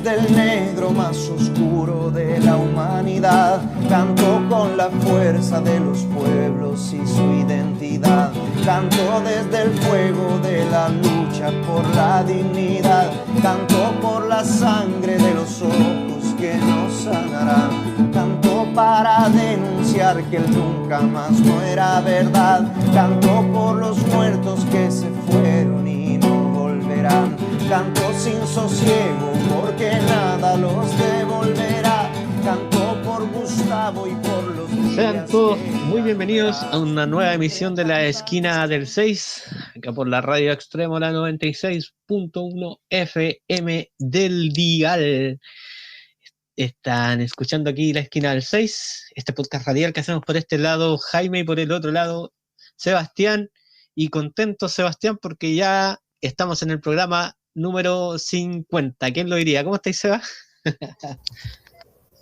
desde el negro más oscuro de la humanidad. Canto con la fuerza de los pueblos y su identidad. Canto desde el fuego de la lucha por la dignidad. Canto por la sangre de los ojos que nos sanarán. Canto para denunciar que el nunca más no era verdad. Canto por los muertos que se fueron y no volverán. Canto sin sosiego porque nada los devolverá. Canto por Gustavo y por los días. Sean todos muy bienvenidos a una nueva emisión de la Esquina del 6, acá por la Radio Extremo, la 96.1 FM del dial. Están escuchando aquí la Esquina del 6, este podcast radial que hacemos por este lado Jaime y por el otro lado Sebastián. Y contento, Sebastián, porque ya estamos en el programa número 50. ¿Quién lo diría? ¿Cómo estáis, Seba?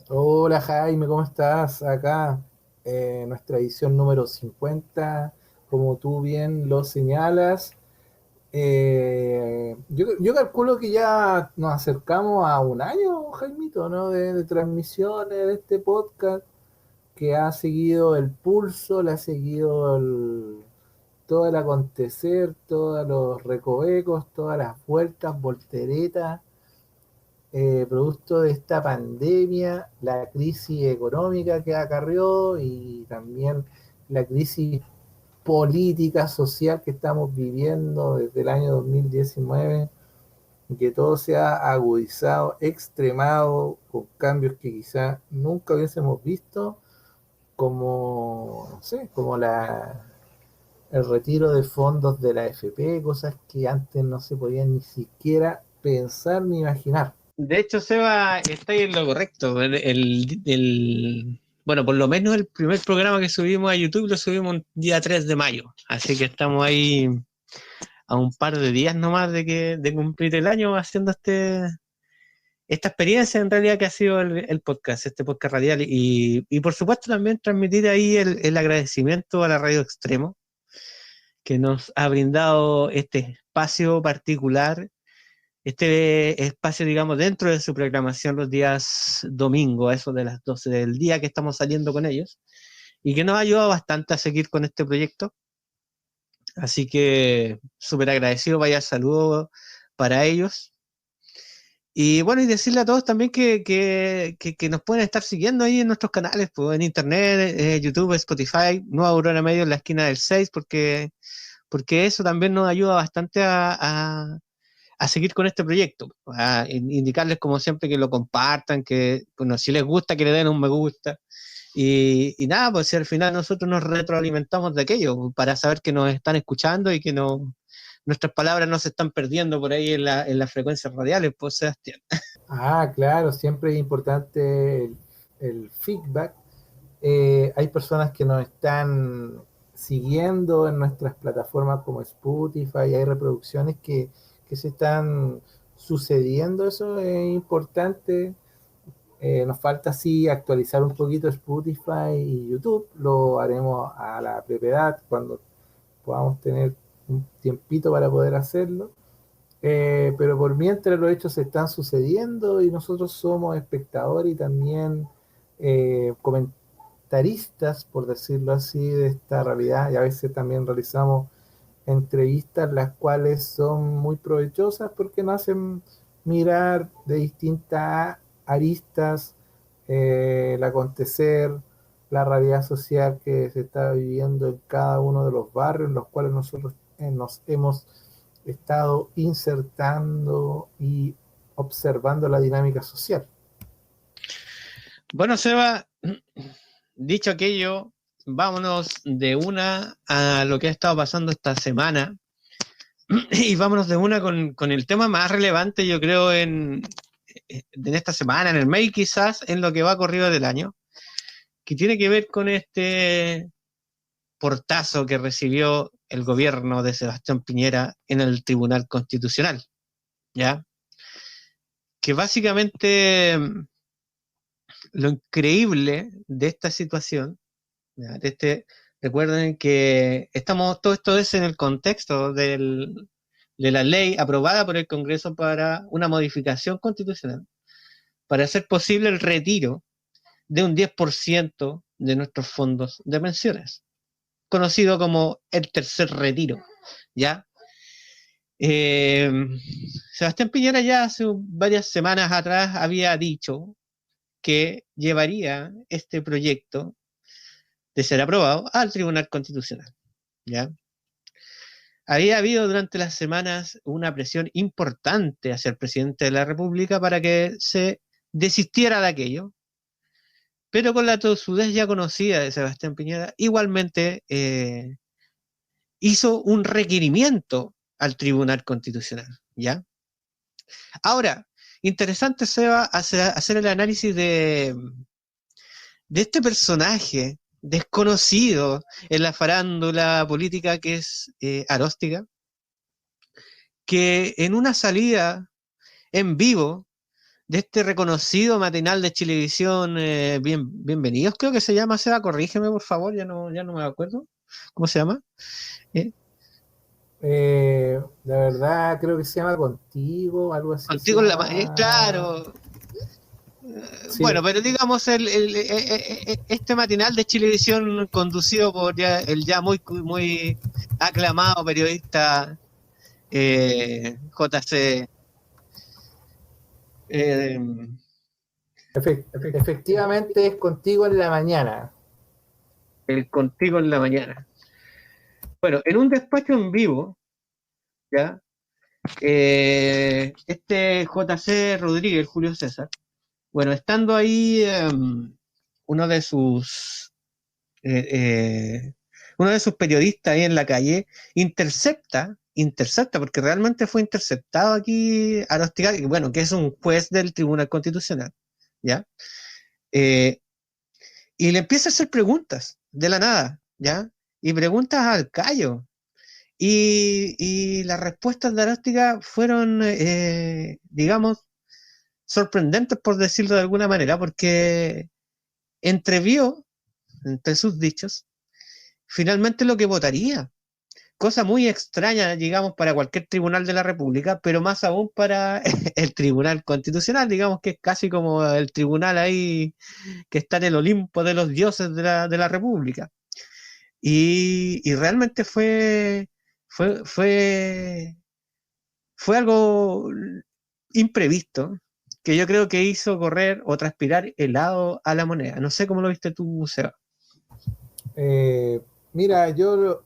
Hola Jaime, ¿cómo estás? Acá, nuestra edición número 50, como tú bien lo señalas. Yo calculo que ya nos acercamos a un año, Jaimito, ¿no? De transmisiones de este podcast, que ha seguido el pulso, le ha seguido todo el acontecer, todos los recovecos, todas las vueltas, volteretas, producto de esta pandemia, la crisis económica que acarrió y también la crisis política, social que estamos viviendo desde el año 2019, y que todo se ha agudizado, extremado, con cambios que quizá nunca hubiésemos visto, como, no sé, como el retiro de fondos de la AFP, cosas que antes no se podían ni siquiera pensar ni imaginar. De hecho, Seba, está en lo correcto. Bueno, por lo menos el primer programa que subimos a YouTube lo subimos el día 3 de mayo. Así que estamos ahí a un par de días nomás de cumplir el año haciendo esta experiencia en realidad que ha sido el podcast, este podcast radial. Y por supuesto también transmitir ahí el agradecimiento a la Radio Extremo, que nos ha brindado este espacio particular, este espacio, digamos, dentro de su programación los días domingo, a eso de las 12 del día que estamos saliendo con ellos, y que nos ha ayudado bastante a seguir con este proyecto. Así que súper agradecido, vaya saludo para ellos. Y bueno, y decirle a todos también que nos pueden estar siguiendo ahí en nuestros canales, pues, en internet, YouTube, Spotify, Nueva Aurora Medio en la Esquina del 6, porque eso también nos ayuda bastante a seguir con este proyecto, a indicarles como siempre que lo compartan, que bueno, si les gusta que le den un me gusta, y nada, pues si al final nosotros nos retroalimentamos de aquello, para saber que nos están escuchando y que nuestras palabras no se están perdiendo por ahí en las frecuencias radiales, pues Sebastián. Claro, siempre es importante el feedback. Hay personas que nos están siguiendo en nuestras plataformas como Spotify, hay reproducciones que se están sucediendo, eso es importante. Nos falta sí actualizar un poquito Spotify y YouTube, lo haremos a la brevedad cuando podamos tener un tiempito para poder hacerlo. Pero por mientras los hechos se están sucediendo y nosotros somos espectadores y también comentaristas, por decirlo así, de esta realidad, y a veces también realizamos entrevistas las cuales son muy provechosas porque nos hacen mirar de distintas aristas el acontecer, la realidad social que se está viviendo en cada uno de los barrios en los cuales nosotros nos hemos estado insertando y observando la dinámica social. Bueno, Seba, dicho aquello, vámonos de una a lo que ha estado pasando esta semana. Y vámonos de una con el tema más relevante, yo creo, en esta semana, en el mes, quizás en lo que va corrido del año, que tiene que ver con este portazo que recibió el gobierno de Sebastián Piñera en el Tribunal Constitucional, ¿ya? Que básicamente lo increíble de esta situación, ¿ya? Recuerden que todo esto es en el contexto de la ley aprobada por el Congreso para una modificación constitucional para hacer posible el retiro de un 10% de nuestros fondos de pensiones, conocido como el tercer retiro, ¿ya? Sebastián Piñera ya hace varias semanas atrás había dicho que llevaría este proyecto, de ser aprobado, al Tribunal Constitucional, ¿ya? Había habido durante las semanas una presión importante hacia el presidente de la República para que se desistiera de aquello, pero con la tosudez ya conocida de Sebastián Piñera, igualmente hizo un requerimiento al Tribunal Constitucional, ¿ya? Ahora, interesante, Seba, hacer el análisis de este personaje desconocido en la farándula política que es Aróstiga, que en una salida en vivo de este reconocido matinal de Chilevisión, Bienvenidos, creo que se llama, Seba, corrígeme por favor, ya no me acuerdo, ¿cómo se llama? La verdad creo que se llama Contigo, algo así. Contigo en la claro. Sí. Bueno, pero digamos este matinal de Chilevisión conducido por el ya muy aclamado periodista JC. Efectivamente es Contigo en la mañana. El Contigo en la mañana. Bueno, en un despacho en vivo, ¿ya? Este JC Rodríguez, Julio César, bueno, estando ahí uno de sus periodistas ahí en la calle, intercepta, porque realmente fue interceptado aquí Aróstiga, bueno, que es un juez del Tribunal Constitucional, ¿ya? Y le empieza a hacer preguntas de la nada, ¿ya? Y preguntas al callo. Y las respuestas de Aróstiga fueron, digamos, sorprendentes, por decirlo de alguna manera, porque entrevió, entre sus dichos, finalmente lo que votaría. Cosa muy extraña, digamos, para cualquier tribunal de la República, pero más aún para el Tribunal Constitucional, digamos que es casi como el tribunal ahí que está en el Olimpo de los dioses de la República. Y realmente fue algo imprevisto, que yo creo que hizo correr o transpirar helado a la moneda. No sé cómo lo viste tú, Seba. Mira, yo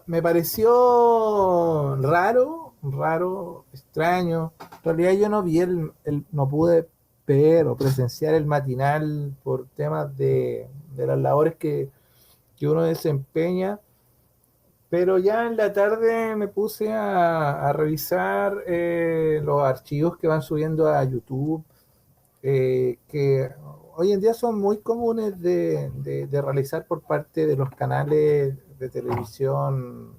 me pareció raro, extraño. En realidad yo no vi no pude ver o presenciar el matinal por temas de las labores que uno desempeña, pero ya en la tarde me puse a revisar los archivos que van subiendo a YouTube, que hoy en día son muy comunes de realizar por parte de los canales de televisión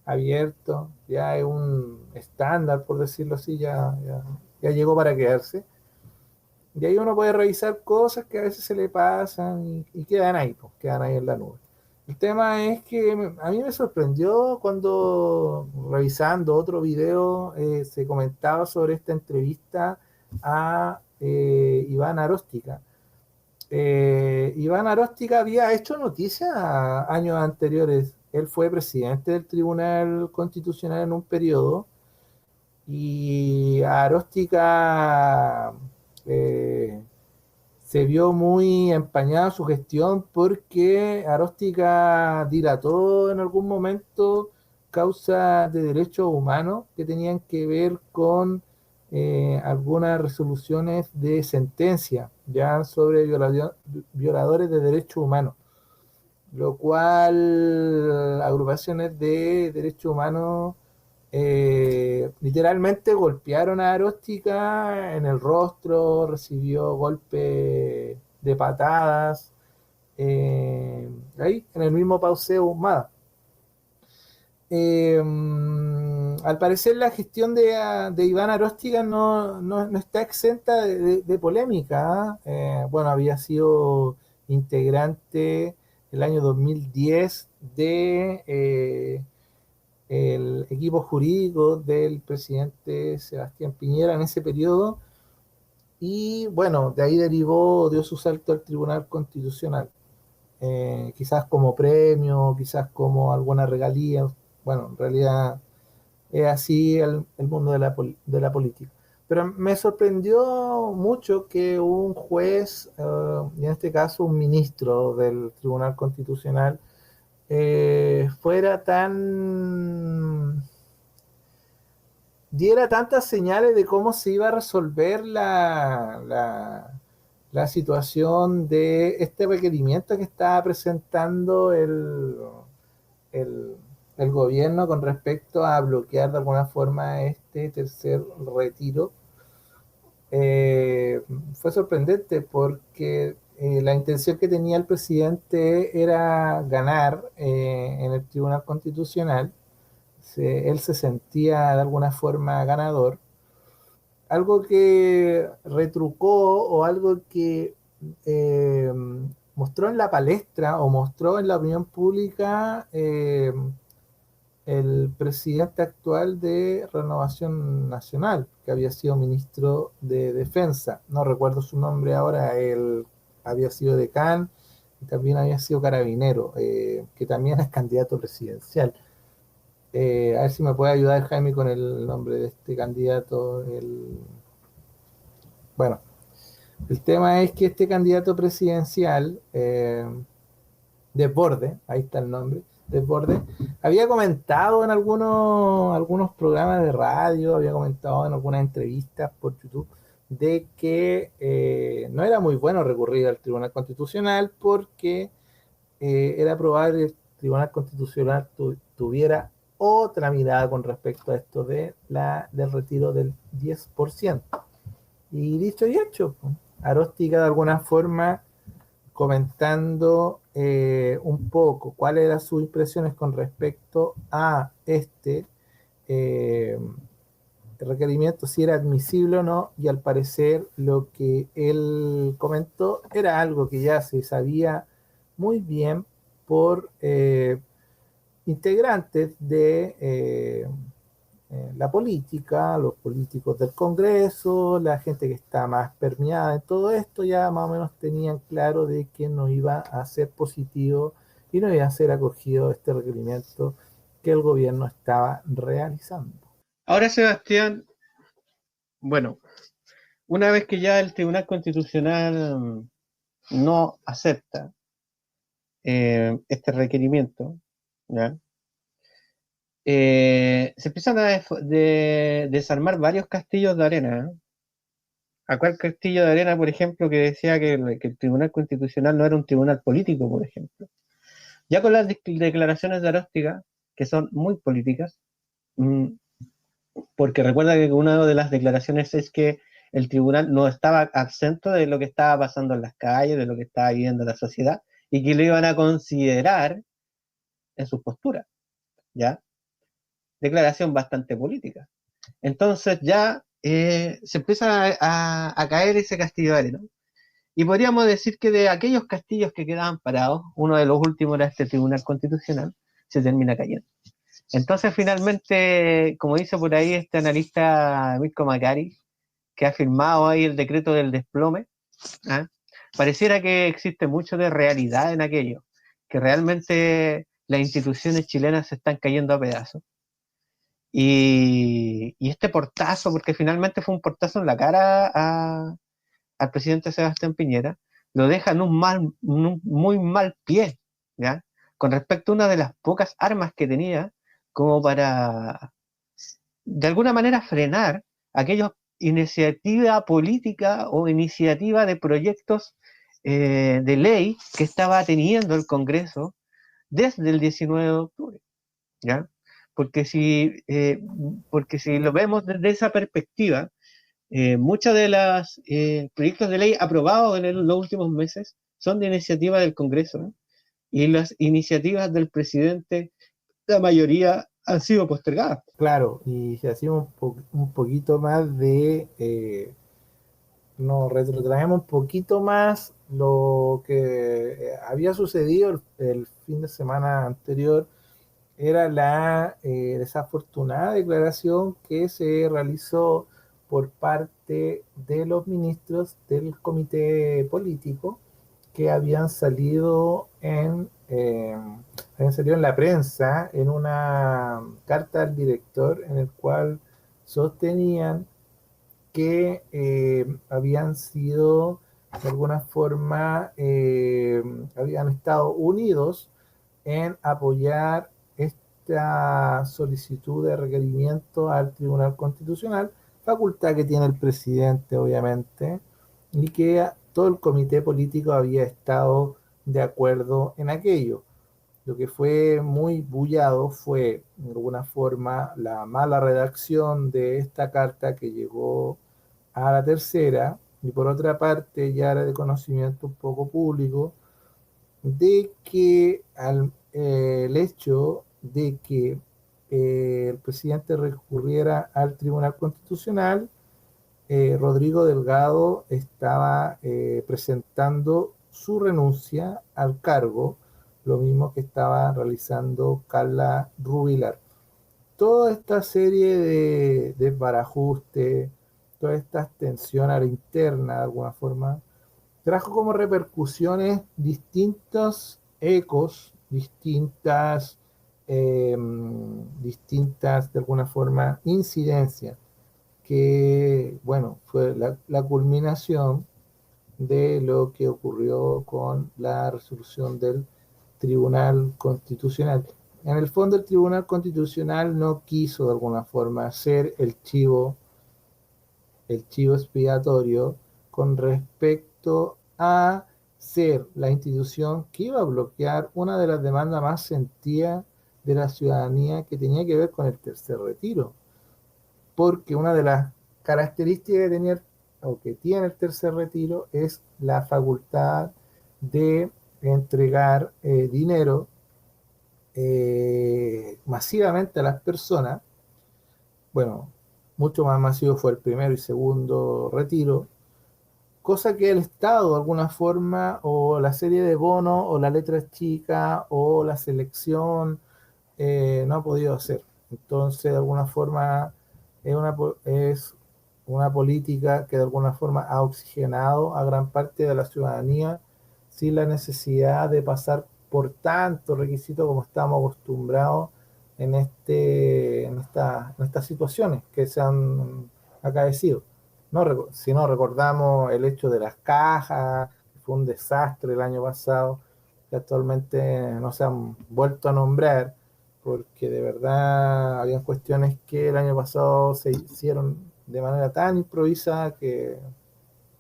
abiertos. Ya es un estándar, por decirlo así, ya llegó para quedarse. Y ahí uno puede revisar cosas que a veces se le pasan y quedan ahí, pues, quedan ahí en la nube. El tema es que a mí me sorprendió cuando, revisando otro video, se comentaba sobre esta entrevista a Iván Aróstica. Iván Aróstica había hecho noticia años anteriores. Él fue presidente del Tribunal Constitucional en un periodo y a Aróstica se vio muy empañada su gestión porque Aróstica dilató en algún momento causas de derechos humanos que tenían que ver con algunas resoluciones de sentencia ya sobre violadores de derechos humanos, lo cual agrupaciones de derechos humanos literalmente golpearon a Aróstica en el rostro, recibió golpes de patadas, ahí en el mismo Paseo Humada. Al parecer la gestión de Iván Aróstica no está exenta de polémica. Bueno, había sido integrante el año 2010 de el equipo jurídico del presidente Sebastián Piñera en ese periodo, y bueno, de ahí dio su salto al Tribunal Constitucional, quizás como premio, quizás como alguna regalía. Bueno, en realidad es así el mundo de la política. Pero me sorprendió mucho que un juez, y en este caso un ministro del Tribunal Constitucional, fuera tan diera tantas señales de cómo se iba a resolver la situación de este requerimiento que estaba presentando el, el gobierno con respecto a bloquear de alguna forma este tercer retiro. Fue sorprendente porque la intención que tenía el presidente era ganar en el Tribunal Constitucional. Él se sentía de alguna forma ganador, algo que retrucó o algo que eh, mostró en la palestra o mostró en la opinión pública el presidente actual de Renovación Nacional, que había sido ministro de Defensa. No recuerdo su nombre ahora. Él había sido decán y también había sido carabinero, que también es candidato presidencial. A ver si me puede ayudar Jaime con el nombre de este candidato. Bueno, el tema es que este candidato presidencial, Desborde, ahí está el nombre, Desborde, había comentado en algunos programas de radio, había comentado en algunas entrevistas por YouTube, de que no era muy bueno recurrir al Tribunal Constitucional porque era probable que el Tribunal Constitucional tuviera otra mirada con respecto a esto del retiro del 10%. Y dicho y hecho, Aróstica de alguna forma comentando un poco cuáles eran sus impresiones con respecto a este eh, requerimiento, si era admisible o no, y al parecer lo que él comentó era algo que ya se sabía muy bien por integrantes de la política, los políticos del Congreso, la gente que está más permeada en todo esto, ya más o menos tenían claro de que no iba a ser positivo y no iba a ser acogido este requerimiento que el gobierno estaba realizando. Ahora, Sebastián, bueno, una vez que ya el Tribunal Constitucional no acepta este requerimiento, ¿ya? Se empiezan a desarmar varios castillos de arena, ¿eh? ¿A cuál castillo de arena, por ejemplo, que decía que el Tribunal Constitucional no era un tribunal político, por ejemplo? Ya con las declaraciones de Aróstica, que son muy políticas, porque recuerda que una de las declaraciones es que el tribunal no estaba absento de lo que estaba pasando en las calles, de lo que estaba viviendo la sociedad, y que lo iban a considerar en sus posturas, ¿ya? Declaración bastante política. Entonces ya se empieza a caer ese castillo de arena. Y podríamos decir que de aquellos castillos que quedaban parados, uno de los últimos era este Tribunal Constitucional, se termina cayendo. Entonces, finalmente, como dice por ahí este analista Mirko Macari, que ha firmado ahí el decreto del desplome, ¿ah? Pareciera que existe mucho de realidad en aquello, que realmente las instituciones chilenas se están cayendo a pedazos. Y este portazo, porque finalmente fue un portazo en la cara al presidente Sebastián Piñera, lo deja en un muy mal pie, ¿ya? Con respecto a una de las pocas armas que tenía como para, de alguna manera, frenar aquellas iniciativa política o iniciativa de proyectos de ley que estaba teniendo el Congreso desde el 19 de octubre, ¿ya? Porque porque si lo vemos desde esa perspectiva, muchos de los proyectos de ley aprobados en los últimos meses son de iniciativa del Congreso, ¿no? Y las iniciativas del presidente, la mayoría han sido postergadas. Claro, y si hacemos un poquito más nos retrotraemos un poquito más lo que había sucedido el fin de semana anterior era la desafortunada declaración que se realizó por parte de los ministros del comité político que habían salido en la prensa en una carta al director en el cual sostenían que habían sido de alguna forma habían estado unidos en apoyar esta solicitud de requerimiento al Tribunal Constitucional, facultad que tiene el presidente, obviamente, y que todo el comité político había estado de acuerdo en aquello. Lo que fue muy bullado fue, de alguna forma, la mala redacción de esta carta que llegó a la tercera, y por otra parte, ya era de conocimiento un poco público, de que el hecho de que el presidente recurriera al Tribunal Constitucional, Rodrigo Delgado estaba presentando su renuncia al cargo, lo mismo que estaba realizando Carla Rubilar. Toda esta serie de desbarajuste, toda esta tensión a la interna, de alguna forma, trajo como repercusiones distintos ecos, distintas de alguna forma incidencias, que bueno, fue la culminación de lo que ocurrió con la resolución del Tribunal Constitucional. En el fondo el Tribunal Constitucional no quiso de alguna forma ser el chivo expiatorio con respecto a ser la institución que iba a bloquear una de las demandas más sentidas de la ciudadanía, que tenía que ver con el tercer retiro. Porque una de las características que tenía o que tiene el tercer retiro es la facultad de entregar dinero masivamente a las personas. Bueno, mucho más masivo fue el primero y segundo retiro, cosa que el Estado de alguna forma, o la serie de bonos, o la letra chica, o la selección, no ha podido hacer. Entonces, de alguna forma, es una política que de alguna forma ha oxigenado a gran parte de la ciudadanía sin la necesidad de pasar por tantos requisitos como estamos acostumbrados en estas situaciones que se han acaecido. Si no recordamos el hecho de las cajas, que fue un desastre el año pasado, que actualmente no se han vuelto a nombrar, porque de verdad habían cuestiones que el año pasado se hicieron de manera tan improvisada que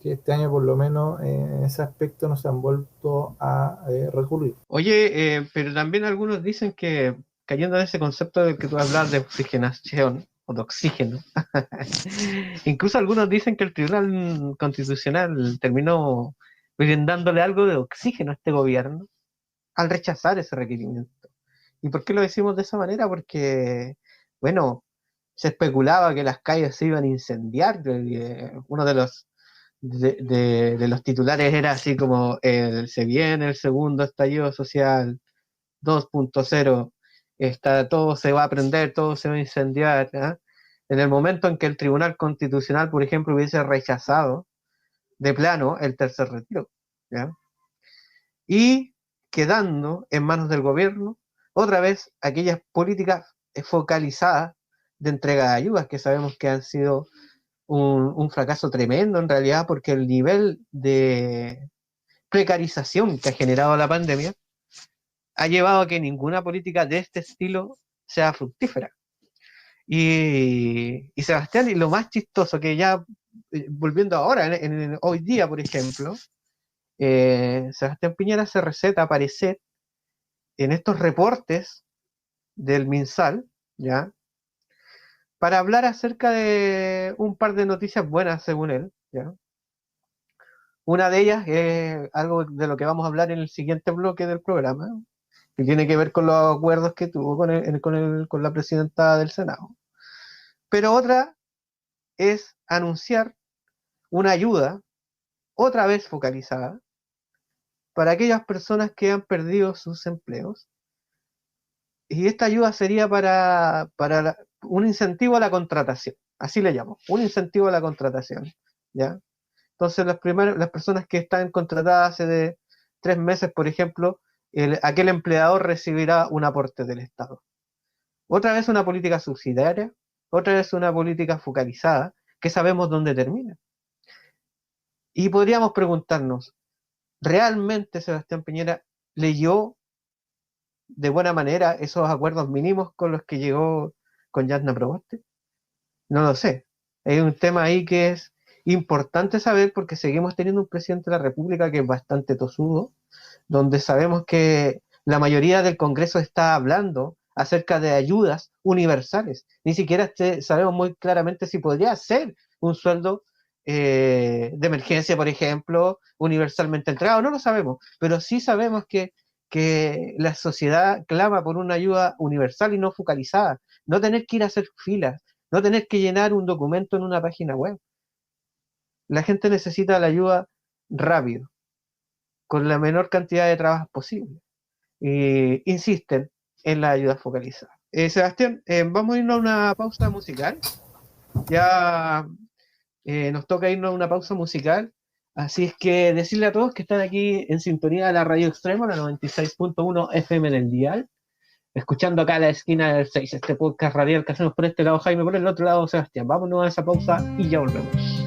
este año por lo menos en ese aspecto no se han vuelto a recurrir. Oye, pero también algunos dicen que, cayendo en ese concepto de que tú hablas de oxigenación o de oxígeno, incluso algunos dicen que el Tribunal Constitucional terminó brindándole algo de oxígeno a este gobierno al rechazar ese requerimiento. ¿Y por qué lo decimos de esa manera? Porque, bueno, se especulaba que las calles se iban a incendiar. Uno de los titulares era así como se viene el segundo estallido social 2.0, todo se va a prender, todo se va a incendiar, ¿ah? En el momento en que el Tribunal Constitucional, por ejemplo, hubiese rechazado de plano el tercer retiro, ¿ya? Y quedando en manos del gobierno otra vez aquellas políticas focalizadas de entrega de ayudas que sabemos que han sido un fracaso tremendo en realidad, porque el nivel de precarización que ha generado la pandemia ha llevado a que ninguna política de este estilo sea fructífera. Y Sebastián, y lo más chistoso que ya, volviendo ahora, hoy día, por ejemplo, Sebastián Piñera se receta aparecer en estos reportes del MinSal, ¿ya? Para hablar acerca de un par de noticias buenas, según él, ¿ya? Una de ellas es algo de lo que vamos a hablar en el siguiente bloque del programa, que tiene que ver con los acuerdos que tuvo con la presidenta del Senado. Pero otra es anunciar una ayuda, otra vez focalizada, para aquellas personas que han perdido sus empleos Y esta ayuda sería para un incentivo a la contratación, así le llamo, un incentivo a la contratación, ¿ya? Entonces las personas que están contratadas hace de 3 meses, por ejemplo, aquel empleador recibirá un aporte del Estado. Otra vez una política subsidiaria, otra vez una política focalizada, que sabemos dónde termina. Y podríamos preguntarnos, ¿realmente Sebastián Piñera leyó de buena manera esos acuerdos mínimos con los que llegó con Jasna Proboste? No lo sé. Hay un tema ahí que es importante saber porque seguimos teniendo un presidente de la República que es bastante tosudo, donde sabemos que la mayoría del Congreso está hablando acerca de ayudas universales. Ni siquiera sabemos muy claramente si podría ser un sueldo de emergencia, por ejemplo, universalmente entregado. No lo sabemos, pero sí sabemos que la sociedad clama por una ayuda universal y no focalizada. No tener que ir a hacer filas, no tener que llenar un documento en una página web. La gente necesita la ayuda rápido, con la menor cantidad de trabajos posible. Insisten en la ayuda focalizada. Sebastián, vamos a irnos a una pausa musical. Ya nos toca irnos a una pausa musical. Así es que decirle a todos que están aquí en sintonía de la Radio Extremo, la 96.1 FM del dial, escuchando acá a la esquina del 6, este podcast radial que hacemos por este lado Jaime, por el otro lado Sebastián. Vámonos a esa pausa y ya volvemos.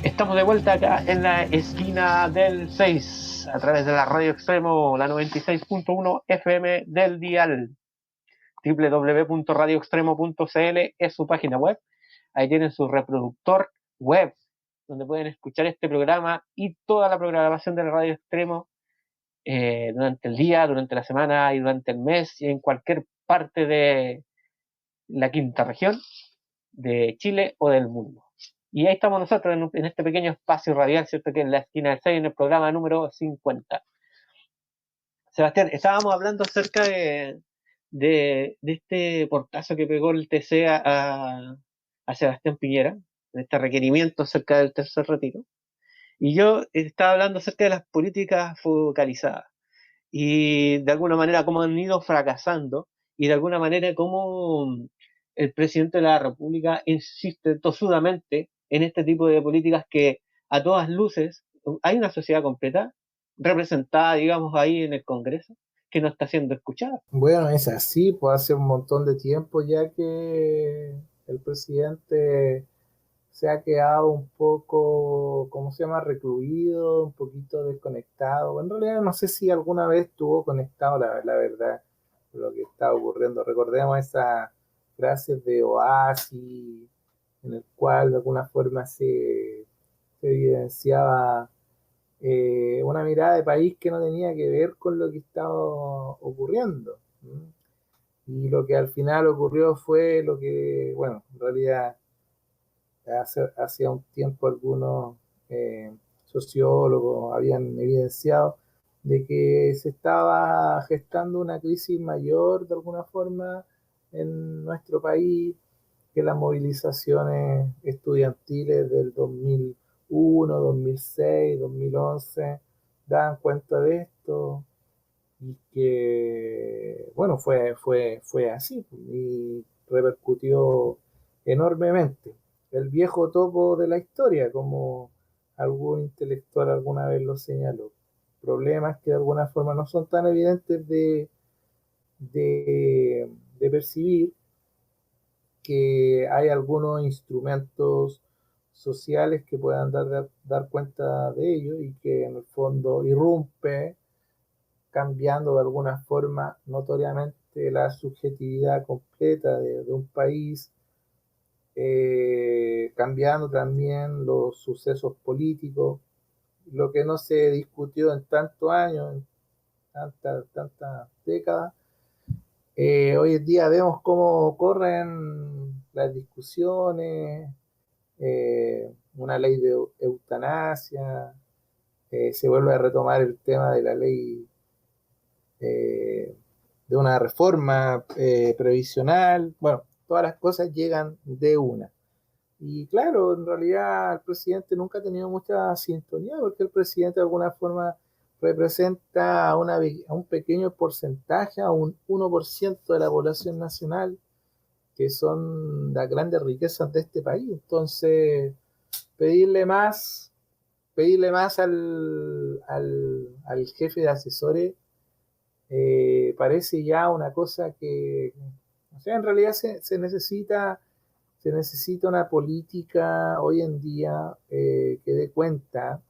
Estamos de vuelta acá en la esquina del 6 a través de la Radio Extremo, la 96.1 FM del dial. www.radioextremo.cl es su página web. Ahí tienen su reproductor web donde pueden escuchar este programa y toda la programación de la Radio Extremo durante el día, durante la semana y durante el mes y en cualquier parte de la quinta región de Chile o del mundo. Y ahí estamos nosotros en este pequeño espacio radial, ¿cierto? Que es la esquina del 6 en el programa número 50. Sebastián, estábamos hablando acerca de este portazo que pegó el TC a Sebastián Piñera, de este requerimiento acerca del tercer retiro. Y yo estaba hablando acerca de las políticas focalizadas y de alguna manera cómo han ido fracasando y de alguna manera cómo el presidente de la República insiste tosudamente en este tipo de políticas que a todas luces hay una sociedad completa representada, digamos, ahí en el Congreso que no está siendo escuchada. Bueno, es así, pues hace un montón de tiempo ya que el presidente se ha quedado un poco, ¿cómo se llama?, recluido, un poquito desconectado. En realidad no sé si alguna vez estuvo conectado, la verdad, con lo que está ocurriendo. Recordemos esas frases de Oasis, en el cual de alguna forma se evidenciaba una mirada de país que no tenía que ver con lo que estaba ocurriendo. Y lo que al final ocurrió fue lo que, bueno, en realidad hacía un tiempo algunos sociólogos habían evidenciado de que se estaba gestando una crisis mayor de alguna forma en nuestro país, que las movilizaciones estudiantiles del 2001, 2006, 2011 daban cuenta de esto y que, bueno, fue así y repercutió enormemente. el viejo topo de la historia, como algún intelectual alguna vez lo señaló. Problemas que de alguna forma no son tan evidentes de percibir, que hay algunos instrumentos sociales que puedan dar cuenta de ello y que en el fondo irrumpe cambiando de alguna forma notoriamente la subjetividad completa de un país, cambiando también los sucesos políticos, lo que no se discutió en tantos años, en tantas décadas. Hoy en día vemos cómo corren las discusiones, una ley de eutanasia, se vuelve a retomar el tema de la ley de una reforma previsional. Bueno, todas las cosas llegan de una. Y claro, en realidad el presidente nunca ha tenido mucha sintonía, porque el presidente de alguna forma representa a un pequeño porcentaje, a un 1% de la población nacional, que son las grandes riquezas de este país. Entonces, pedirle más, pedirle más al jefe de asesores parece ya una cosa que, o sea, en realidad se necesita una política hoy en día que dé cuenta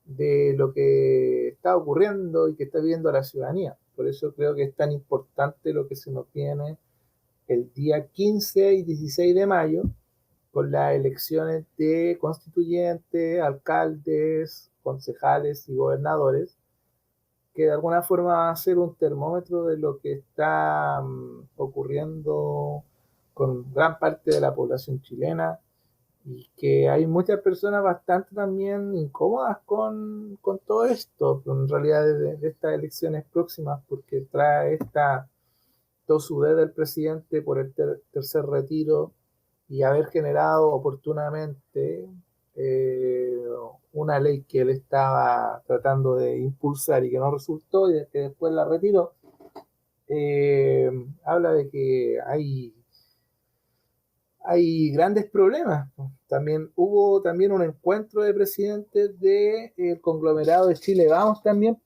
de lo que está ocurriendo y que está viviendo la ciudadanía. Por eso creo que es tan importante lo que se nos viene el día 15 y 16 de mayo, con las elecciones de constituyentes, alcaldes, concejales y gobernadores, que de alguna forma va a ser un termómetro de lo que está ocurriendo con gran parte de la población chilena, y que hay muchas personas bastante también incómodas con todo esto, en realidad de estas elecciones próximas, porque trae esta tosudez del presidente por el tercer retiro y haber generado oportunamente eh, una ley que él estaba tratando de impulsar y que no resultó y que después la retiró. Habla de que hay grandes problemas. También hubo también un encuentro de presidentes del conglomerado de Chile Vamos también,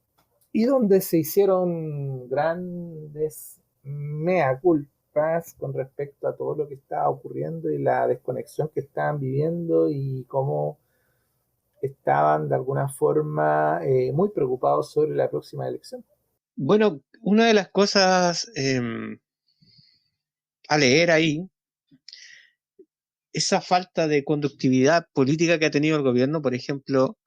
y donde se hicieron grandes mea culpas con respecto a todo lo que estaba ocurriendo y la desconexión que estaban viviendo y cómo estaban de alguna forma muy preocupados sobre la próxima elección. Bueno, una de las cosas a leer ahí, esa falta de conductividad política que ha tenido el gobierno, por ejemplo,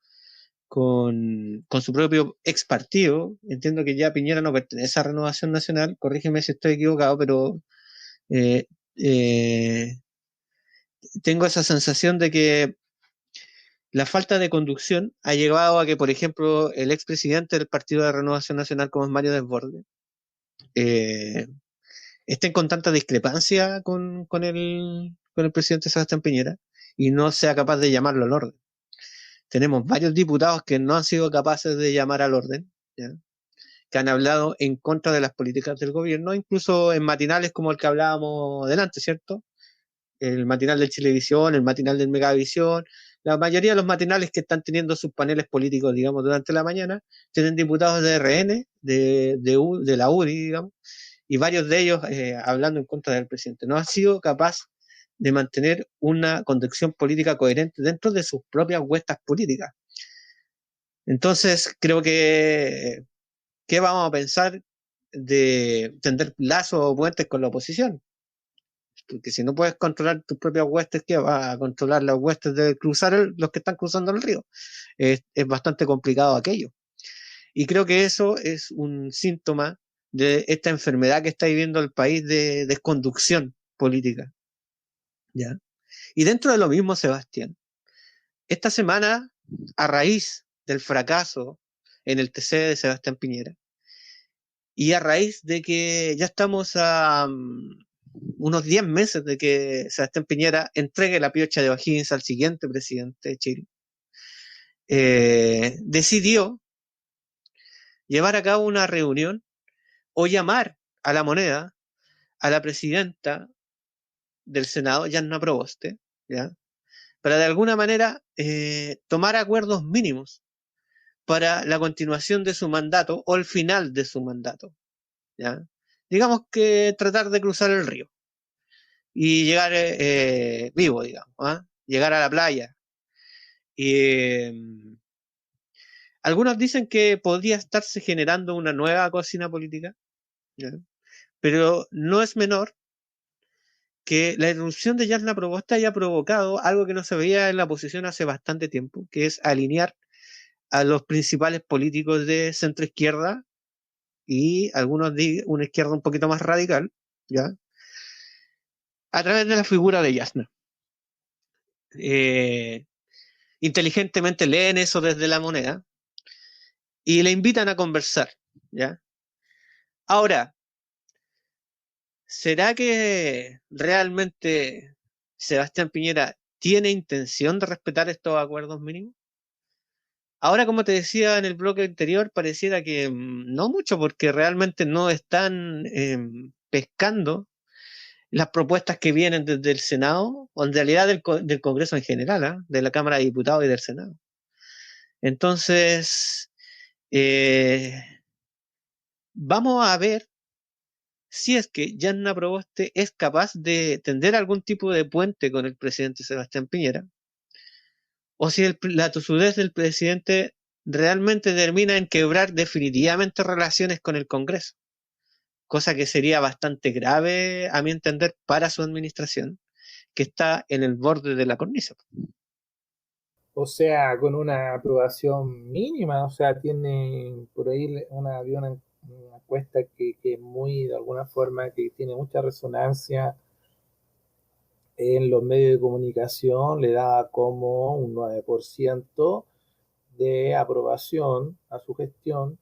con su propio ex partido. Entiendo que ya Piñera no pertenece a Renovación Nacional, corrígeme si estoy equivocado, pero eh, eh, tengo esa sensación de que la falta de conducción ha llevado a que, por ejemplo, el expresidente del Partido de Renovación Nacional, como es Mario Desbordes, eh, estén con tanta discrepancia con el presidente Sebastián Piñera y no sea capaz de llamarlo al orden. Tenemos varios diputados que no han sido capaces de llamar al orden, ¿ya? Que han hablado en contra de las políticas del gobierno, incluso en matinales como el que hablábamos delante, ¿cierto? El matinal del Chilevisión, el matinal del Megavisión, la mayoría de los matinales que están teniendo sus paneles políticos, digamos, durante la mañana, tienen diputados de RN, de la UDI, digamos, y varios de ellos hablando en contra del presidente. No ha sido capaz de mantener una conducción política coherente dentro de sus propias huestas políticas. Entonces, creo que ¿qué vamos a pensar de tender lazos o puentes con la oposición? Porque si no puedes controlar tus propias huestes, ¿qué vas a controlar las huestes de los que están cruzando el río? Es bastante complicado aquello. Y creo que eso es un síntoma de esta enfermedad que está viviendo el país de desconducción política, ¿ya? Y dentro de lo mismo, Sebastián, esta semana, a raíz del fracaso en el TC de Sebastián Piñera, y a raíz de que ya estamos a unos 10 meses de que Sebastián Piñera entregue la piocha de O'Higgins al siguiente presidente de Chile, decidió llevar a cabo una reunión o llamar a la moneda a la presidenta del Senado, Yanna Proboste, ¿ya? para de alguna manera tomar acuerdos mínimos para la continuación de su mandato o el final de su mandato, ¿ya? Digamos que tratar de cruzar el río y llegar vivo, digamos, ¿ah? Llegar a la playa. Y, algunos dicen que podría estarse generando una nueva cocina política, ¿ya? Pero no es menor que la irrupción de Jasna Proboste haya provocado algo que no se veía en la oposición hace bastante tiempo, que es alinear a los principales políticos de centro izquierda y algunos de una izquierda un poquito más radical, ¿ya? A través de la figura de Jasna. Eh, Inteligentemente leen eso desde la moneda y le invitan a conversar, ¿ya? Ahora, ¿será que realmente Sebastián Piñera tiene intención de respetar estos acuerdos mínimos? Ahora, como te decía en el bloque anterior, pareciera que no mucho, porque realmente no están pescando las propuestas que vienen desde el Senado, o en realidad del Congreso en general, ¿ah? De la Cámara de Diputados y del Senado. Entonces, eh, vamos a ver si es que Yanna Proboste es capaz de tender algún tipo de puente con el presidente Sebastián Piñera, o si la tosudez del presidente realmente termina en quebrar definitivamente relaciones con el Congreso, cosa que sería bastante grave, a mi entender, para su administración, que está en el borde de la cornisa. O sea, con una aprobación mínima, o sea, tiene por ahí había una encuesta que muy, de alguna forma, que tiene mucha resonancia en los medios de comunicación, le da como un 9% de aprobación a su gestión,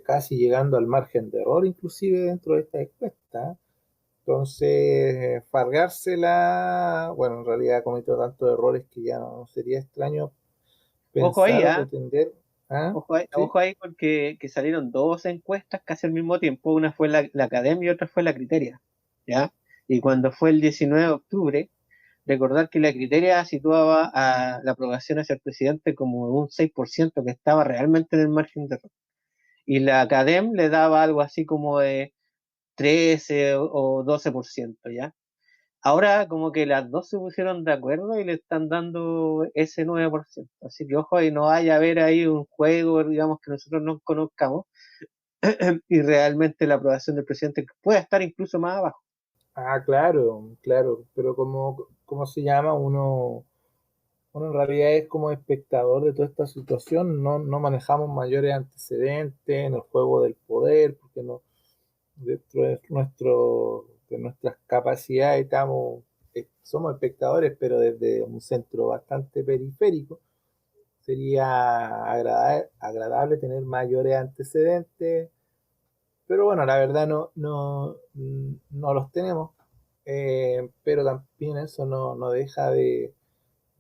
casi llegando al margen de error inclusive dentro de esta encuesta. Entonces, fargársela, bueno, en realidad ha cometido tantos errores que ya no sería extraño Ojo ahí, pensar o ¿ah? pretender. ¿Ah? ¿Sí? Ojo ahí porque que salieron dos encuestas casi al mismo tiempo, una fue la Academia y otra fue la Criteria, ¿ya? Y cuando fue el 19 de octubre, recordar que la Criteria situaba a la aprobación hacia el presidente como un 6% que estaba realmente en el margen de error. Y la Academ le daba algo así como de 13 o 12%, ¿ya? Ahora como que las dos se pusieron de acuerdo y le están dando ese 9%. Así que ojo, y no vaya a haber ahí un juego, digamos, que nosotros no conozcamos y realmente la aprobación del presidente pueda estar incluso más abajo. Ah, claro, claro, pero como se llama, uno en realidad es como espectador de toda esta situación, no manejamos mayores antecedentes en el juego del poder, porque no, dentro de nuestras capacidades somos espectadores, pero desde un centro bastante periférico. Sería agradable tener mayores antecedentes, pero bueno, la verdad no los tenemos, pero también eso no deja de,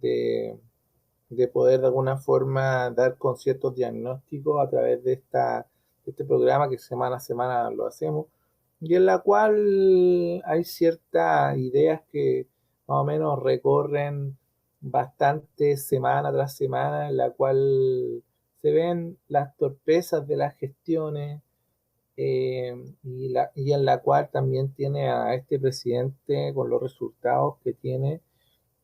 de poder de alguna forma dar con ciertos diagnósticos a través de este programa que semana a semana lo hacemos, y en la cual hay ciertas ideas que más o menos recorren bastante semana tras semana, en la cual se ven las torpezas de las gestiones, y en la cual también tiene a este presidente con los resultados que tiene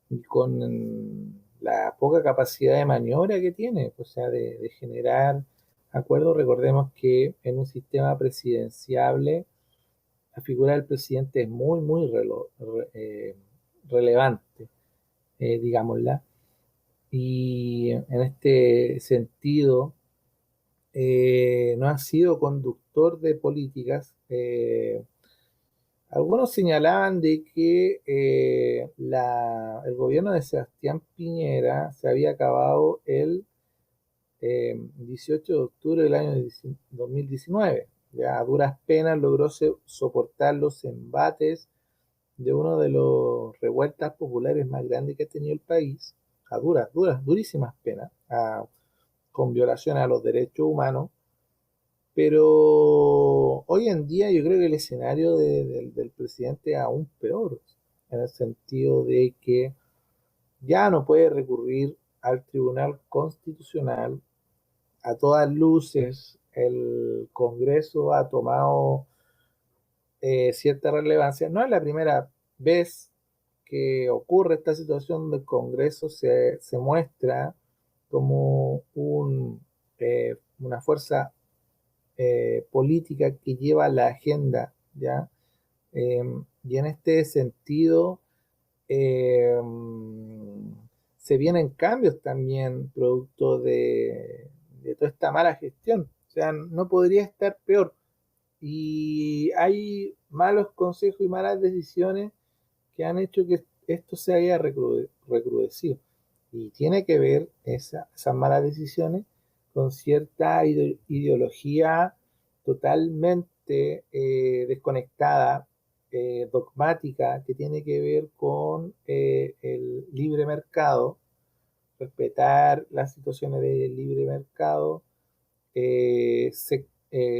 y con la poca capacidad de maniobra que tiene, o sea, de generar acuerdos. Recordemos que en un sistema presidenciable la figura del presidente es muy relevante, digámosla, y en este sentido no ha sido conductor de políticas. Algunos señalaban de que el gobierno de Sebastián Piñera se había acabado el 18 de octubre del año 2019. Ya a duras penas logró soportar los embates de uno de los revueltas populares más grandes que ha tenido el país, a durísimas penas, con violaciones a los derechos humanos. Pero hoy en día yo creo que el escenario del presidente es aún peor, en el sentido de que ya no puede recurrir al Tribunal Constitucional. A todas luces, el Congreso ha tomado cierta relevancia. No es la primera vez que ocurre esta situación donde el Congreso se muestra como una fuerza política que lleva la agenda, ¿ya? Y en este sentido se vienen cambios también producto de toda esta mala gestión. O sea, no podría estar peor. Y hay malos consejos y malas decisiones que han hecho que esto se haya recrudecido. Y tiene que ver esas malas decisiones con cierta ideología totalmente desconectada, dogmática, que tiene que ver con el libre mercado, respetar las situaciones del libre mercado,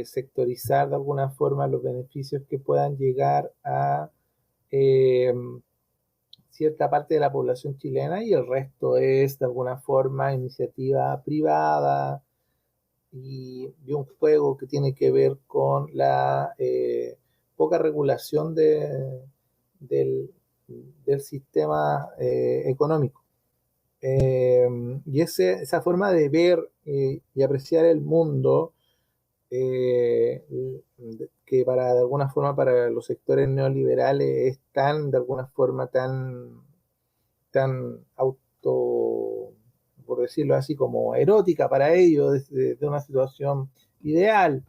sectorizar de alguna forma los beneficios que puedan llegar a cierta parte de la población chilena, y el resto es de alguna forma iniciativa privada y un juego que tiene que ver con la poca regulación del sistema económico. Y esa forma de ver y apreciar el mundo, que de alguna forma para los sectores neoliberales es de alguna forma tan por decirlo así, como erótica para ellos, de una situación ideal.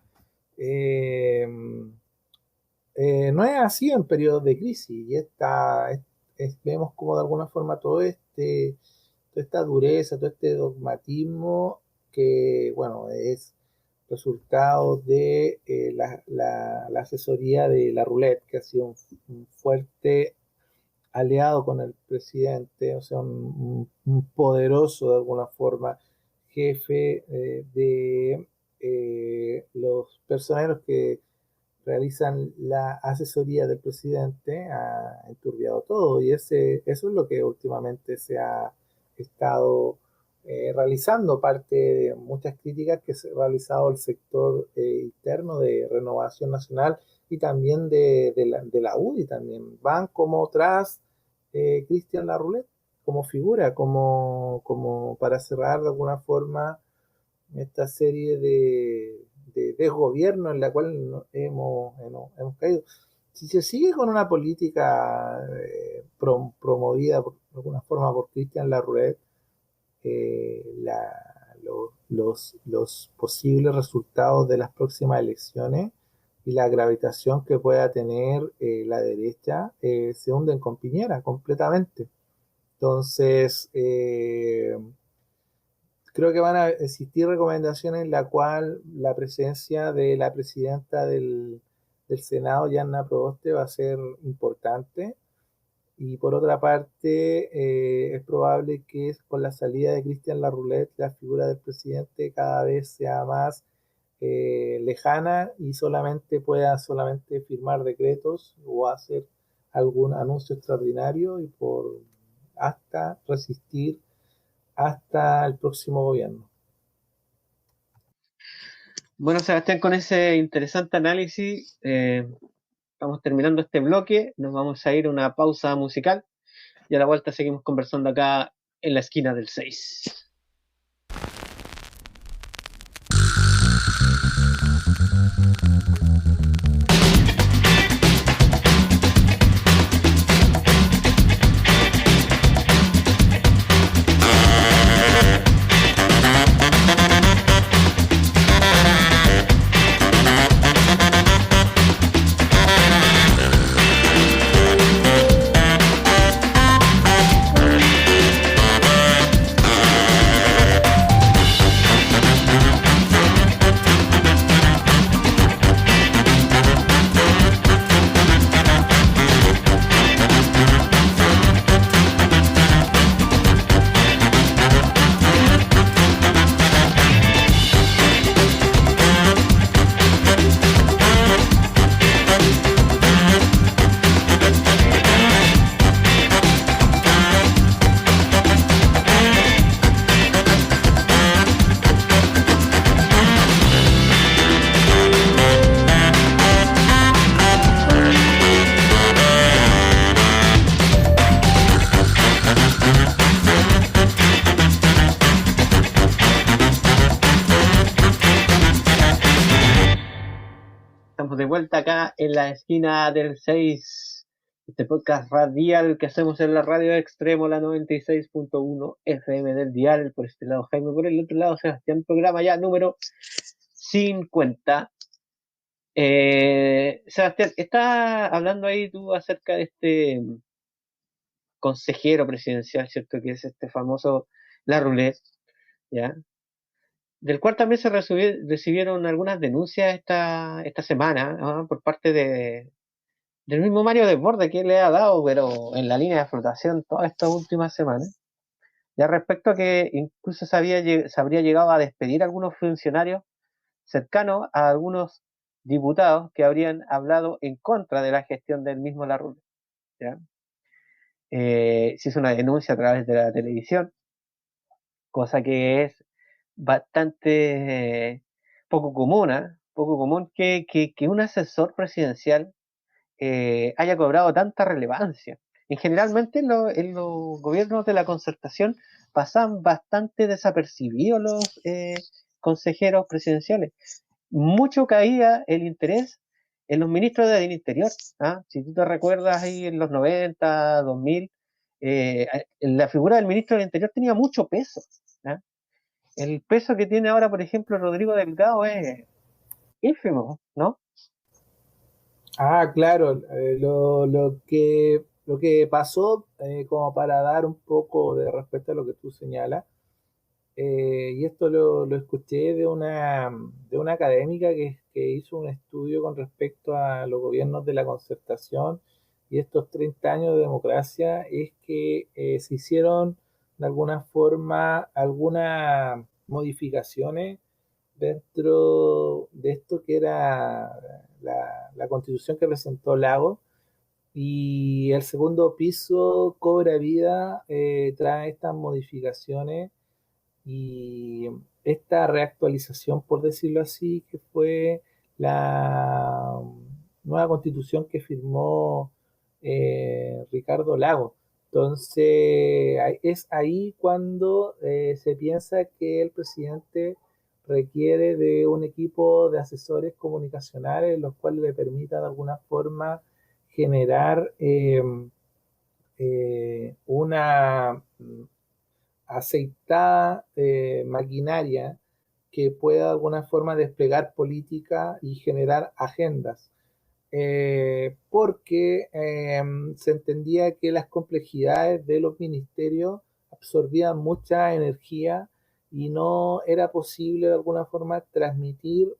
No es así en periodos de crisis, y vemos como de alguna forma toda esta dureza, todo este dogmatismo que, bueno, es resultado de la asesoría de la Roulette, que ha sido un fuerte aliado con el presidente, o sea, un poderoso de alguna forma jefe de los personeros que realizan la asesoría del presidente. Ha enturbiado todo, y eso es lo que últimamente se ha estado realizando, parte de muchas críticas que se ha realizado el sector interno de Renovación Nacional y también de la UDI. También van como tras Cristian Larroulet como figura, como para cerrar de alguna forma esta serie de desgobierno en la cual hemos caído. Si se sigue con una política promovida de alguna forma por Cristian Larroulet, los posibles resultados de las próximas elecciones y la gravitación que pueda tener la derecha se hunden con Piñera completamente. Entonces, creo que van a existir recomendaciones en la cual la presencia de la presidenta del Senado, Yanna Proboste, va a ser importante. Y por otra parte, es probable que con la salida de Cristian Larroulet, la figura del presidente cada vez sea más lejana y pueda solamente firmar decretos o hacer algún anuncio extraordinario y hasta resistir hasta el próximo gobierno. Bueno, Sebastián, con ese interesante análisis estamos terminando este bloque. Nos vamos a ir a una pausa musical y a la vuelta seguimos conversando acá en la esquina del 6. estamos de vuelta acá en la esquina del 6, este podcast radial que hacemos en la radio Extremo, la 96.1 FM del dial. Por este lado Jaime, por el otro lado Sebastián, programa ya número 50. Sebastián, está hablando ahí tú acerca de este consejero presidencial, ¿cierto? Que es este famoso La Roulette, ¿ya? Del cual también se recibieron algunas denuncias esta semana, ¿no? Por parte del mismo Mario Desbordes, que le ha dado, pero en la línea de flotación todas estas últimas semanas. Ya respecto a que incluso se habría llegado a despedir a algunos funcionarios cercanos a algunos diputados que habrían hablado en contra de la gestión del mismo Larroule, ¿ya? Se hizo una denuncia a través de la televisión, cosa que es bastante poco común, ¿eh? Poco común que un asesor presidencial haya cobrado tanta relevancia. Y generalmente en los gobiernos de la concertación pasan bastante desapercibidos los consejeros presidenciales. Mucho caía el interés en los ministros del Interior. ¿Ah? Si tú te recuerdas ahí en los 90, 2000, la figura del ministro del Interior tenía mucho peso. ¿Ah? El peso que tiene ahora, por ejemplo, Rodrigo Delgado es ínfimo, ¿no? Ah, claro, lo que pasó, como para dar un poco de respeto a lo que tú señalas, y esto lo escuché de una académica que hizo un estudio con respecto a los gobiernos de la concertación y estos 30 años de democracia, es que se hicieron de alguna forma algunas modificaciones dentro de esto que era la constitución que presentó Lago, y el segundo piso cobra vida, trae estas modificaciones y esta reactualización, por decirlo así, que fue la nueva constitución que firmó Ricardo Lago. Entonces, es ahí cuando se piensa que el presidente requiere de un equipo de asesores comunicacionales, los cuales le permita de alguna forma generar una aceitada maquinaria que pueda de alguna forma desplegar política y generar agendas. Porque se entendía que las complejidades de los ministerios absorbían mucha energía y no era posible de alguna forma transmitir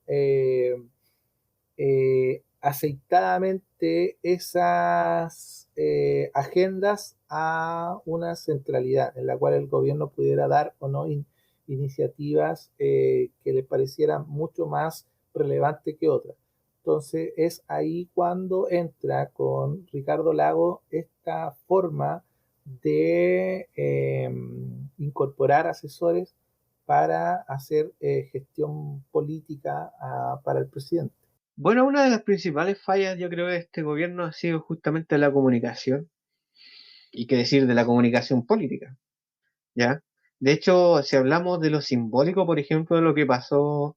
aceitadamente esas agendas a una centralidad en la cual el gobierno pudiera dar o no iniciativas que le parecieran mucho más relevantes que otras. Entonces es ahí cuando entra con Ricardo Lago esta forma de incorporar asesores para hacer gestión política para el presidente. Bueno, una de las principales fallas, yo creo, de este gobierno ha sido justamente la comunicación, y qué decir de la comunicación política, ¿ya? De hecho, si hablamos de lo simbólico, por ejemplo, de lo que pasó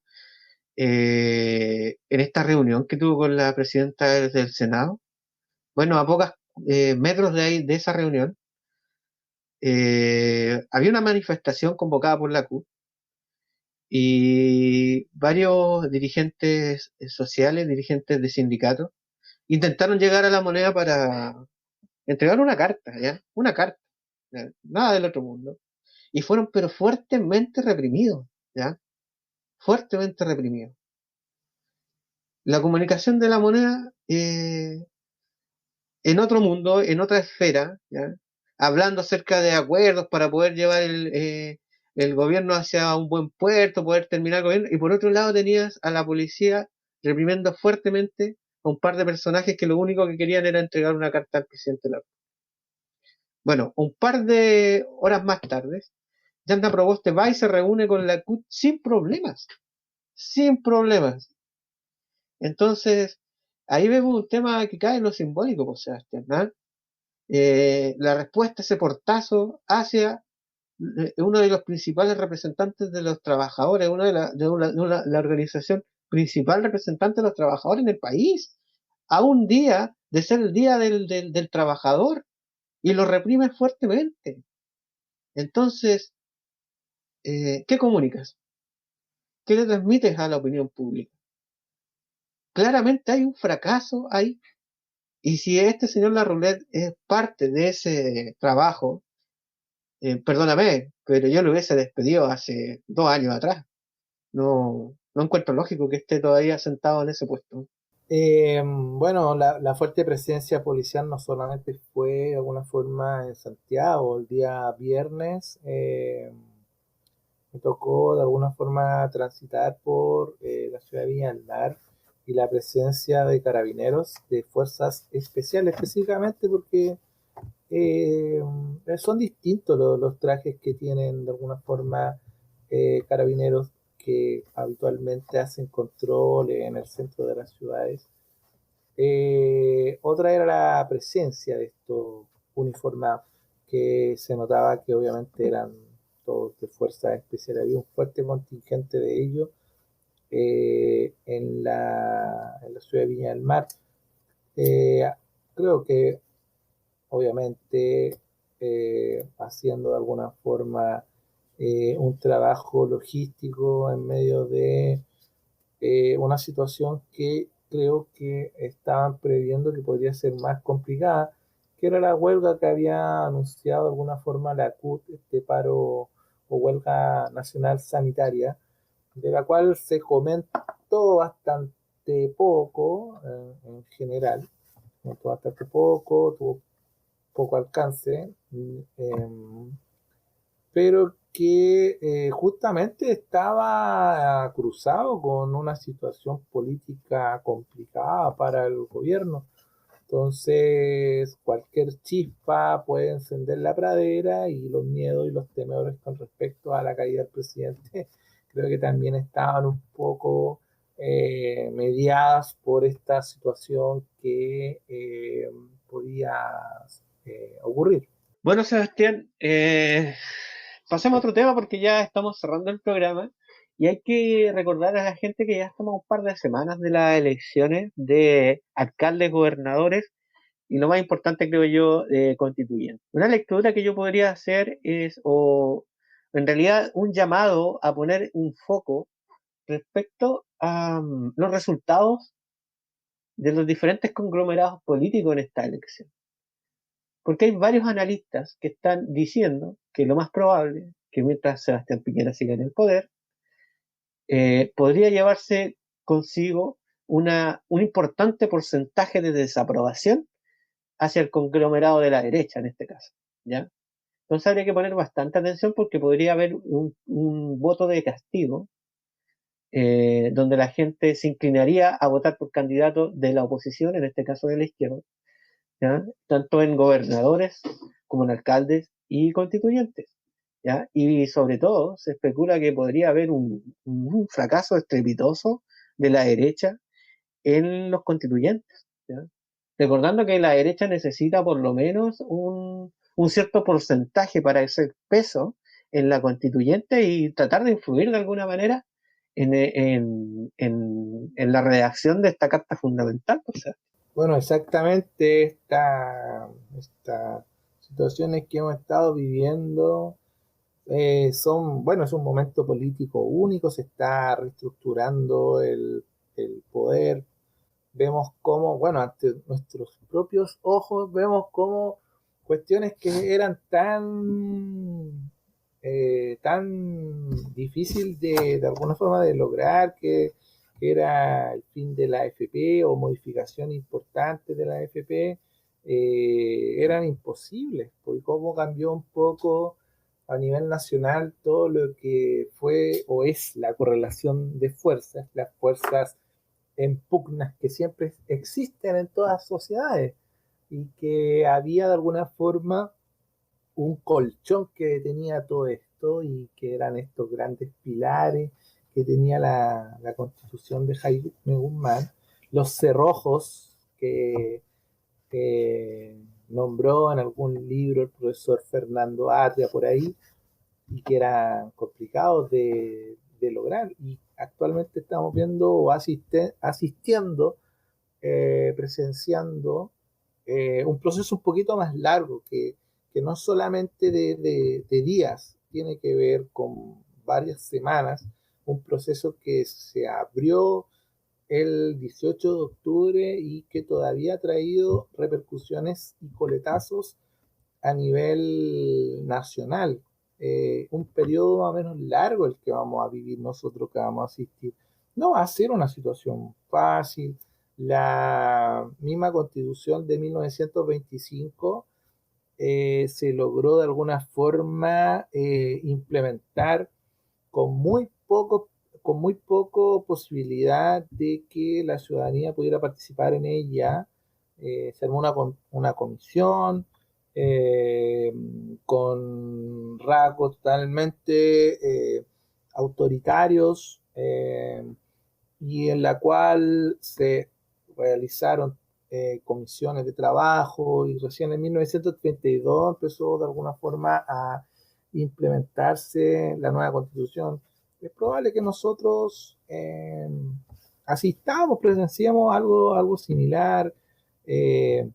en esta reunión que tuvo con la presidenta del Senado, bueno, a pocos metros de ahí, de esa reunión, había una manifestación convocada por la CUT y varios dirigentes sociales, dirigentes de sindicatos, intentaron llegar a la Moneda para entregar una carta, ¿ya? Una carta, ¿ya? Nada del otro mundo. Y fueron, pero fuertemente reprimidos, ¿ya? Fuertemente reprimidos. La comunicación de la Moneda, en otro mundo, en otra esfera, ¿ya? Hablando acerca de acuerdos para poder llevar el gobierno hacia un buen puerto, poder terminar el gobierno, y por otro lado tenías a la policía reprimiendo fuertemente a un par de personajes que lo único que querían era entregar una carta al presidente de la República. Bueno, un par de horas más tarde, Yanda Proboste va y se reúne con la CUT sin problemas, sin problemas. Entonces, ahí vemos un tema que cae en lo simbólico, pues, Sebastián, ¿no? La respuesta a ese portazo hacia uno de los principales representantes de los trabajadores, la organización principal representante de los trabajadores en el país, a un día de ser el día del trabajador, y lo reprime fuertemente. Entonces, ¿qué comunicas? ¿Qué le transmites a la opinión pública? Claramente hay un fracaso ahí. Y si este señor Larroulet es parte de ese trabajo, perdóname, pero yo lo hubiese despedido hace 2 años atrás. No encuentro lógico que esté todavía sentado en ese puesto. Bueno, la fuerte presencia policial no solamente fue de alguna forma en Santiago. El día viernes me tocó de alguna forma transitar por la ciudad de Viña del Mar, y la presencia de carabineros, de fuerzas especiales específicamente, porque eh, son distintos los trajes que tienen de alguna forma carabineros que habitualmente hacen control en el centro de las ciudades. Otra era la presencia de estos uniformados, que se notaba que obviamente eran todos de fuerzas especiales. Había un fuerte contingente de ellos en la ciudad de Viña del Mar. Eh, Creo que obviamente haciendo de alguna forma un trabajo logístico en medio de una situación que creo que estaban previendo que podría ser más complicada, que era la huelga que había anunciado de alguna forma la CUT, este paro o huelga nacional sanitaria, de la cual se comentó bastante poco en general, comentó bastante poco, tuvo poco alcance, pero que justamente estaba cruzado con una situación política complicada para el gobierno. Entonces, cualquier chispa puede encender la pradera, y los miedos y los temores con respecto a la caída del presidente creo que también estaban un poco mediadas por esta situación que podía ocurrir. Bueno, Sebastián, pasemos a otro tema porque ya estamos cerrando el programa y hay que recordar a la gente que ya estamos a un par de semanas de las elecciones de alcaldes, gobernadores y lo más importante creo yo, constituyentes. Una lectura que yo podría hacer es, o en realidad un llamado a poner un foco respecto a los resultados de los diferentes conglomerados políticos en esta elección. Porque hay varios analistas que están diciendo que lo más probable, que mientras Sebastián Piñera siga en el poder, podría llevarse consigo un importante porcentaje de desaprobación hacia el conglomerado de la derecha en este caso, ¿ya? Entonces habría que poner bastante atención porque podría haber un voto de castigo donde la gente se inclinaría a votar por candidatos de la oposición, en este caso de la izquierda, ¿ya? Tanto en gobernadores como en alcaldes y constituyentes, ¿ya? Y sobre todo se especula que podría haber un fracaso estrepitoso de la derecha en los constituyentes, ¿ya? Recordando que la derecha necesita por lo menos un cierto porcentaje para ese peso en la constituyente y tratar de influir de alguna manera en la redacción de esta carta fundamental. O sea, Bueno, exactamente estas situaciones que hemos estado viviendo bueno, es un momento político único, se está reestructurando el poder. Vemos cómo, bueno, ante nuestros propios ojos, vemos cómo cuestiones que eran tan difícil de alguna forma de lograr, que era el fin de la AFP o modificación importante de la AFP, eran imposibles, porque cómo cambió un poco a nivel nacional todo lo que fue o es la correlación de fuerzas, las fuerzas en pugnas que siempre existen en todas las sociedades, y que había de alguna forma un colchón que detenía todo esto, y que eran estos grandes pilares que tenía la constitución de Jaime Guzmán, los cerrojos que nombró en algún libro el profesor Fernando Atria por ahí, y que eran complicados de lograr, y actualmente estamos viendo o asistiendo, presenciando un proceso un poquito más largo que no solamente de días, tiene que ver con varias semanas, un proceso que se abrió el 18 de octubre y que todavía ha traído repercusiones y coletazos a nivel nacional. Un periodo más o menos largo el que vamos a vivir nosotros, que vamos a asistir. No va a ser una situación fácil. La misma constitución de 1925 se logró de alguna forma implementar con con muy poco posibilidad de que la ciudadanía pudiera participar en ella. Se armó una comisión eh, con rasgos totalmente autoritarios, y en la cual se realizaron comisiones de trabajo, y recién en 1932 empezó de alguna forma a implementarse la nueva constitución. Es probable que nosotros asistamos, presenciamos algo similar, eh,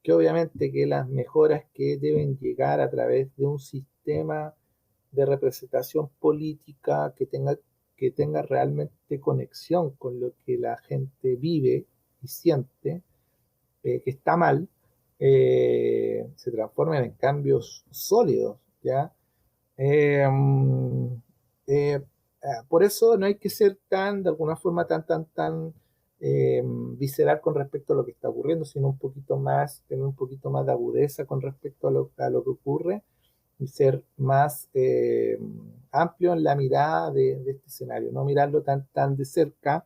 que obviamente que las mejoras que deben llegar a través de un sistema de representación política que tenga realmente conexión con lo que la gente vive y siente, que está mal, se transformen en cambios sólidos, ¿ya? Eh, eh, por eso no hay que ser de alguna forma, tan visceral con respecto a lo que está ocurriendo, sino un poquito más, tener un poquito más de agudeza con respecto a lo que ocurre y ser más amplio en la mirada de este escenario, no mirarlo tan de cerca,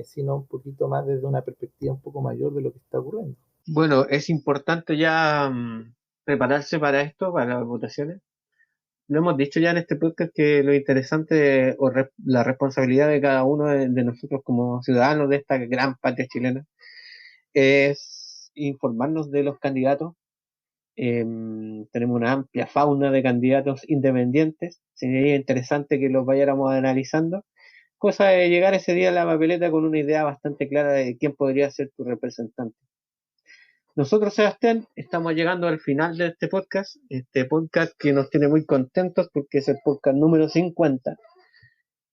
sino un poquito más desde una perspectiva un poco mayor de lo que está ocurriendo. Bueno, es importante ya prepararse para esto, para las votaciones. Lo hemos dicho ya en este podcast que lo interesante la responsabilidad de cada uno de nosotros como ciudadanos de esta gran patria chilena es informarnos de los candidatos. Tenemos una amplia fauna de candidatos independientes. Sería interesante que los vayáramos analizando. Cosa de llegar ese día a la papeleta con una idea bastante clara de quién podría ser tu representante. Nosotros, Sebastián, estamos llegando al final de este podcast que nos tiene muy contentos porque es el podcast número 50.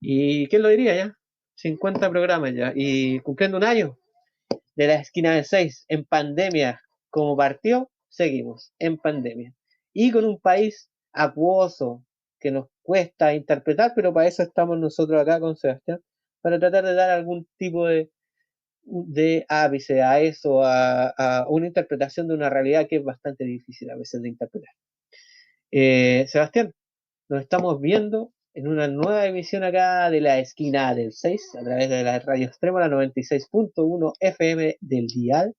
¿Y quién lo diría ya? 50 programas ya. Y cumpliendo un año de la esquina de 6 en pandemia. Como partió, seguimos en pandemia. Y con un país acuoso que nos cuesta interpretar, pero para eso estamos nosotros acá con Sebastián, para tratar de dar algún tipo de ápice a eso, a una interpretación de una realidad que es bastante difícil a veces de interpretar. Sebastián, nos estamos viendo en una nueva emisión acá de la esquina del 6 a través de la radio extrema, la 96.1 FM del dial.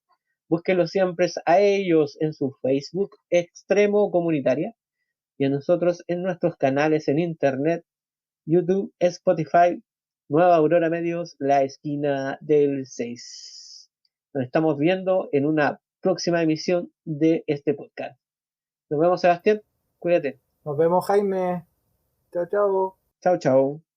Búsquenlo siempre a ellos en su Facebook Extremo Comunitaria y a nosotros en nuestros canales en internet, YouTube, Spotify, Nueva Aurora Medios, la esquina del 6. Nos estamos viendo en una próxima emisión de este podcast. Nos vemos, Sebastián. Cuídate. Nos vemos, Jaime. Chao, chao. Chao, chao.